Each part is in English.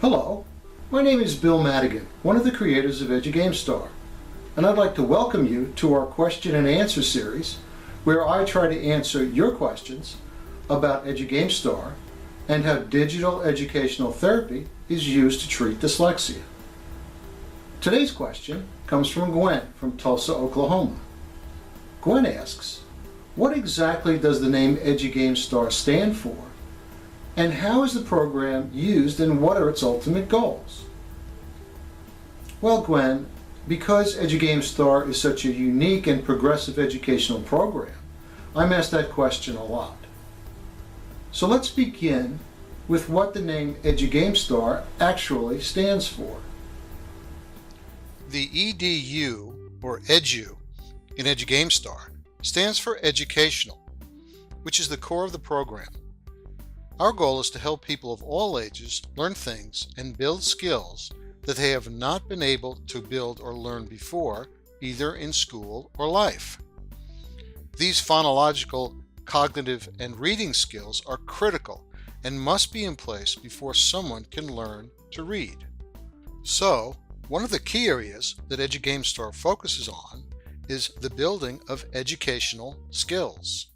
Hello, my name is Bill Madigan, one of the creators of EduGameStar, and I'd like to welcome you to our question and answer series where I try to answer your questions about EduGameStar and how digital educational therapy is used to treat dyslexia. Today's question comes from Gwen from Tulsa, Oklahoma. Gwen asks, what exactly does the name EduGameStar stand for? And how is the program used and what are its ultimate goals? Well, Gwen, because EduGameStar is such a unique and progressive educational program, I'm asked that question a lot. So let's begin with what the name EduGameStar actually stands for. The EDU, or EDU, in EduGameStar stands for Educational, which is the core of the program. Our goal is to help people of all ages learn things and build skills that they have not been able to build or learn before, either in school or life. These phonological, cognitive, and reading skills are critical and must be in place before someone can learn to read. So, one of the key areas that EduGameStar focuses on is the building of educational skills.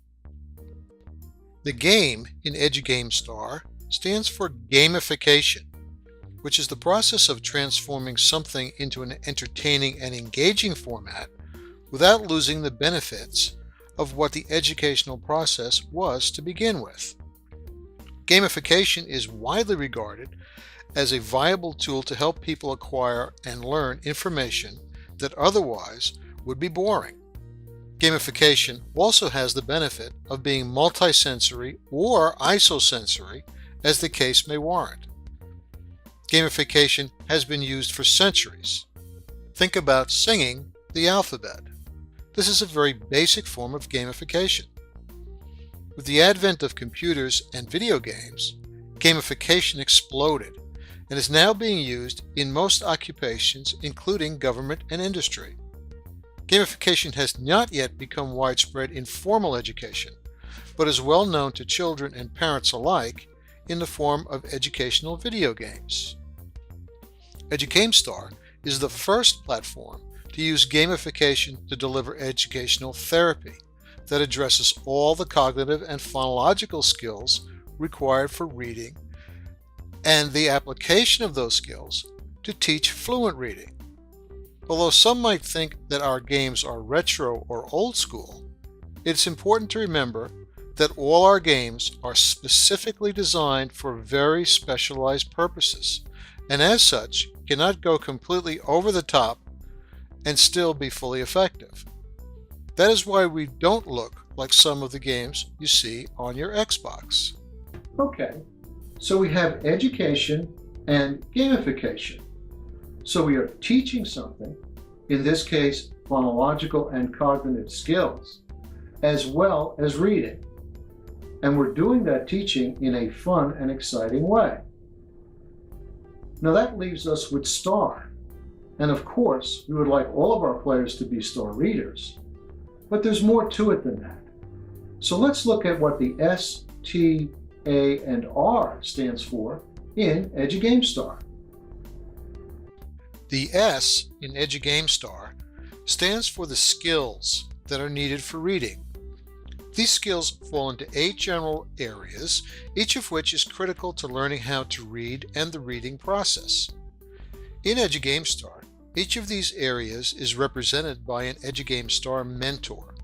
The game in EduGameStar stands for gamification, which is the process of transforming something into an entertaining and engaging format without losing the benefits of what the educational process was to begin with. Gamification is widely regarded as a viable tool to help people acquire and learn information that otherwise would be boring. Gamification also has the benefit of being multisensory or isosensory, as the case may warrant. Gamification has been used for centuries. Think about singing the alphabet. This is a very basic form of gamification. With the advent of computers and video games, gamification exploded and is now being used in most occupations, including government and industry. Gamification has not yet become widespread in formal education, but is well known to children and parents alike in the form of educational video games. EduGameStar is the first platform to use gamification to deliver educational therapy that addresses all the cognitive and phonological skills required for reading and the application of those skills to teach fluent reading. Although some might think that our games are retro or old school, it's important to remember that all our games are specifically designed for very specialized purposes, and as such cannot go completely over the top and still be fully effective. That is why we don't look like some of the games you see on your Xbox. Okay, so we have education and gamification. So we are teaching something, in this case, phonological and cognitive skills, as well as reading. And we're doing that teaching in a fun and exciting way. Now that leaves us with STAR. And of course, we would like all of our players to be STAR readers. But there's more to it than that. So let's look at what the S, T, A, and R stands for in EduGameStar. The S in EduGameStar stands for the skills that are needed for reading. These skills fall into 8 general areas, each of which is critical to learning how to read and the reading process. In EduGameStar, each of these areas is represented by an EduGameStar mentor.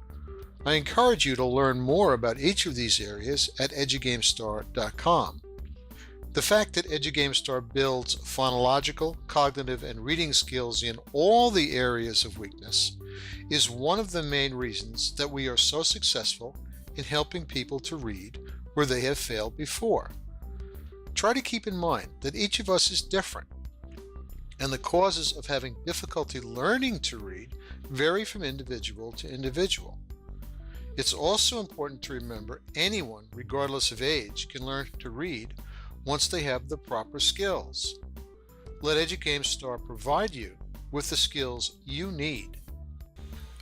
I encourage you to learn more about each of these areas at edugamestar.com. The fact that EduGameStar builds phonological, cognitive, and reading skills in all the areas of weakness is one of the main reasons that we are so successful in helping people to read where they have failed before. Try to keep in mind that each of us is different, and the causes of having difficulty learning to read vary from individual to individual. It's also important to remember anyone, regardless of age, can learn to read once they have the proper skills. Let EduGameStar provide you with the skills you need.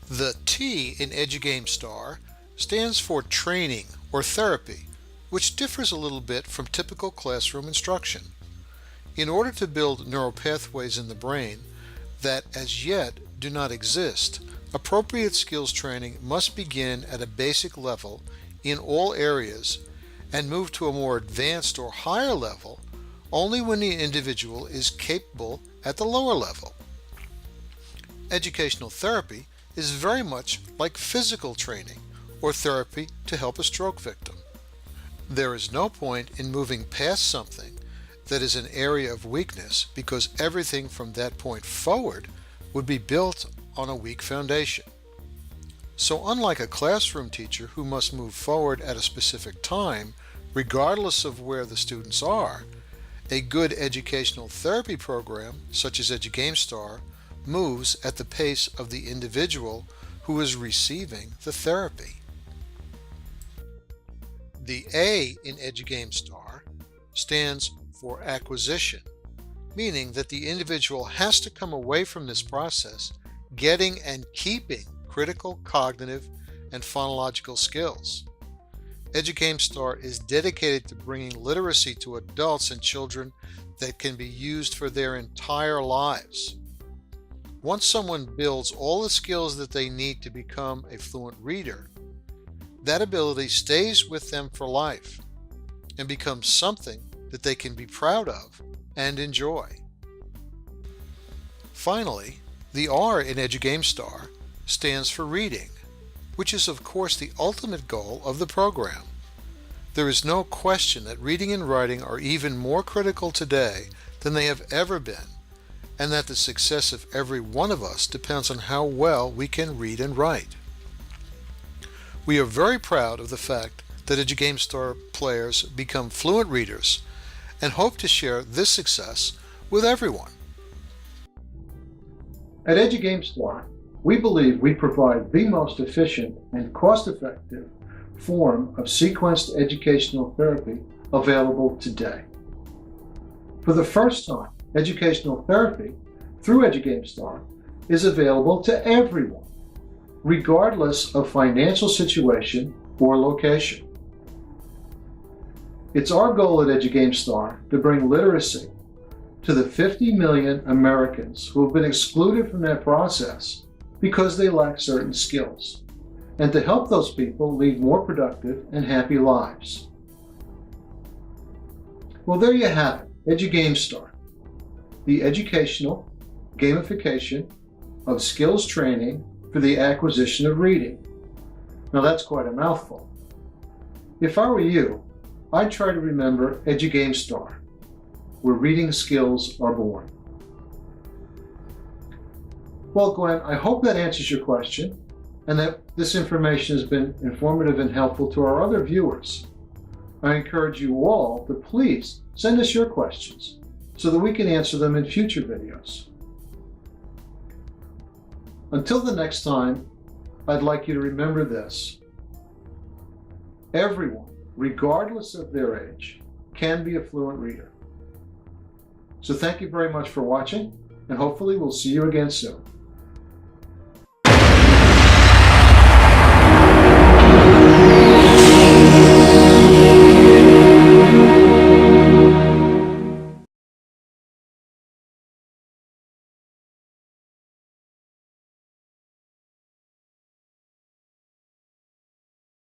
The T in EduGameStar stands for training or therapy, which differs a little bit from typical classroom instruction. In order to build neural pathways in the brain that as yet do not exist, appropriate skills training must begin at a basic level in all areas and move to a more advanced or higher level only when the individual is capable at the lower level. Educational therapy is very much like physical training or therapy to help a stroke victim. There is no point in moving past something that is an area of weakness because everything from that point forward would be built on a weak foundation. So unlike a classroom teacher who must move forward at a specific time, regardless of where the students are, a good educational therapy program, such as EduGameStar, moves at the pace of the individual who is receiving the therapy. The A in EduGameStar stands for acquisition, meaning that the individual has to come away from this process getting and keeping critical cognitive and phonological skills. EduGameStar is dedicated to bringing literacy to adults and children that can be used for their entire lives. Once someone builds all the skills that they need to become a fluent reader, that ability stays with them for life and becomes something that they can be proud of and enjoy. Finally, the R in EduGameStar stands for reading, which is of course the ultimate goal of the program. There is no question that reading and writing are even more critical today than they have ever been, and that the success of every one of us depends on how well we can read and write. We are very proud of the fact that EduGameStar players become fluent readers and hope to share this success with everyone. At EduGameStar, we believe we provide the most efficient and cost-effective form of sequenced educational therapy available today. For the first time, educational therapy through EduGameStar is available to everyone, regardless of financial situation or location. It's our goal at EduGameStar to bring literacy to the 50 million Americans who have been excluded from that process because they lack certain skills, and to help those people lead more productive and happy lives. Well, there you have it, EduGameStar, the educational gamification of skills training for the acquisition of reading. Now that's quite a mouthful. If I were you, I'd try to remember EduGameStar, where reading skills are born. Well, Gwen, I hope that answers your question and that this information has been informative and helpful to our other viewers. I encourage you all to please send us your questions so that we can answer them in future videos. Until the next time, I'd like you to remember this. Everyone, regardless of their age, can be a fluent reader. So thank you very much for watching, and hopefully we'll see you again soon.